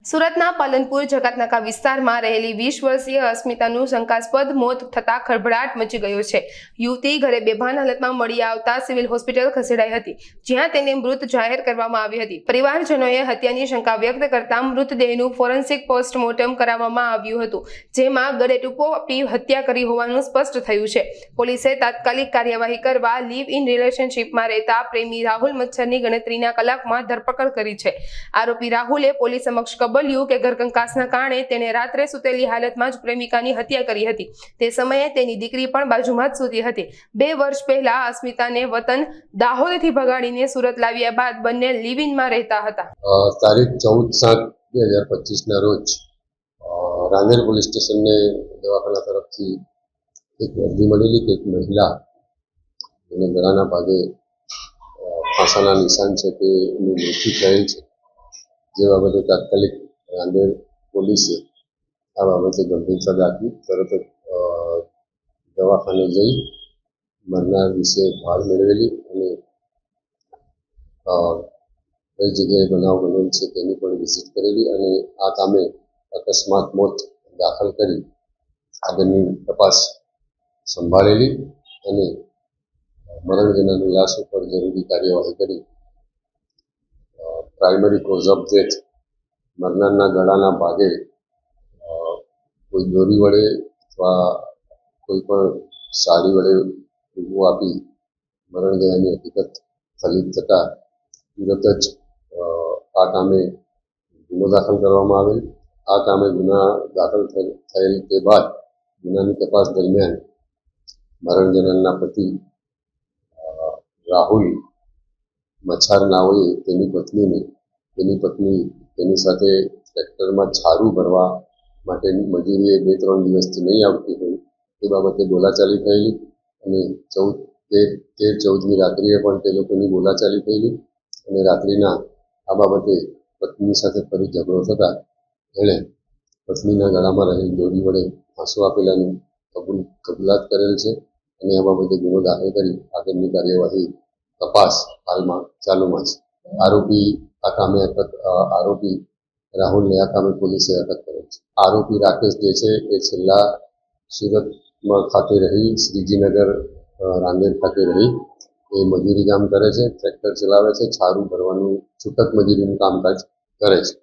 સુરતના પાલનપુર જકાતનાકા વિસ્તારમાં રહેલી 20 વર્ષીય અસ્મિતાનું શંકાસ્પદ મોત થતા ખળભળાટ મચી ગયો છે। યુવતી ઘરે બેભાન હાલતમાં મળી આવતા સિવિલ હોસ્પિટલ ખસેડાઈ હતી, જ્યાં તેને મૃત જાહેર કરવામાં આવી હતી। પરિવારજનોએ હત્યાની શંકા વ્યક્ત કરતા મૃતદેહનું ફોરેન્સિક પોસ્ટમોર્ટમ કરાવવામાં આવ્યું હતું, જેમાં ગળે ટૂંપો આપી હત્યા કરી હોવાનું સ્પષ્ટ થયું છે। પોલીસે તાત્કાલિક કાર્યવાહી કરવા લીવ ઇન રિલેશનશીપમાં રહેતા પ્રેમી રાહુલ મચ્છરની ગણતરીના કલાકમાં ધરપકડ કરી છે। આરોપી રાહુલે પોલીસ સમક્ષ કબલ્યું કે ઘરકંકાસના કારણે તેણે રાત્રે સૂતેલી હાલતમાં જ પ્રેમિકાની હત્યા કરી હતી। તે સમયે તેની દીકરી પણ બાજુમાં જ સૂતી હતી। 2 વર્ષ પહેલા અસ્મિતાને વતન દાહોદથી ભગાડીને સુરત લાવ્યા બાદ બંને લિવ ઇનમાં રહેતા હતા। તારીખ 14/7/2025 રોજ રાંદેર પોલીસ સ્ટેશનને દવાખાના તરફથી એક અરજી મળેલી કે એક મહિલા એને ગળાના ભાગે ફાંસાના નિશાન છે તે એનું મૃત્યુ થયેલ છે, જે બાબતે તાત્કાલિક રાંદેર પોલીસે આ બાબતે ગંભીરતા દાખવી તરત જ દવાખાને જઈ મરનાર વિશે ભાળ મેળવેલી અને કઈ જગ્યાએ બનાવ બનેલ છે તેની પણ વિઝિટ કરેલી અને આ કામે અકસ્માત મોત દાખલ કરી આગળની તપાસ સંભાળેલી અને મરણ જનારની લાશ ઉપર જરૂરી કાર્યવાહી કરી પ્રાઇમરી કોઝ ઓફ ડેથ મરનારના ગળાના ભાગે કોઈ દોરી વડે અથવા કોઈ પણ સાડી વડે ઊભું આપી મરણ ગયાની હકીકત ફલિત થતાં તુરંત જ આ કામે ગુનો દાખલ કરવામાં આવેલ। આ કામે ગુના દાખલ થયેલ તે બાદ ગુનાની તપાસ દરમિયાન મરણ જનારના પતિ રાહુલ મચ્છાર નાઓએ તેની પત્ની તેની સાથે ટ્રેક્ટરમાં છારું ભરવા માટેની મજૂરીએ 2-3 દિવસથી નહીં આવતી હોય તે બાબતે બોલાચાલી થયેલી અને 13-14મી રાત્રિએ પણ તે લોકોની બોલાચાલી થયેલી અને રાત્રિના આ બાબતે પત્ની સાથે ફરી ઝઘડો થતાં એણે પત્નીના ગળામાં રહેલ દોરી વડે ફાંસો આપેલાની કબૂલાત કરેલ છે અને આ બાબતે ગુનો દાખલ કરી આગળની કાર્યવાહી તપાસ હાલમાં ચાલુમાં છે। આરોપી રાહુલને આ કામે પોલીસે અટક કરેલ છે। આરોપી રાકેશ જે છે એ છેલ્લા સુરતમાં ખાતે રહી શ્રીજીનગર રાંદેર ખાતે રહી એ મજૂરી કામ કરે છે, ટ્રેક્ટર ચલાવે છે, છારું ભરવાનું છૂટક મજૂરીનું કામકાજ કરે છે।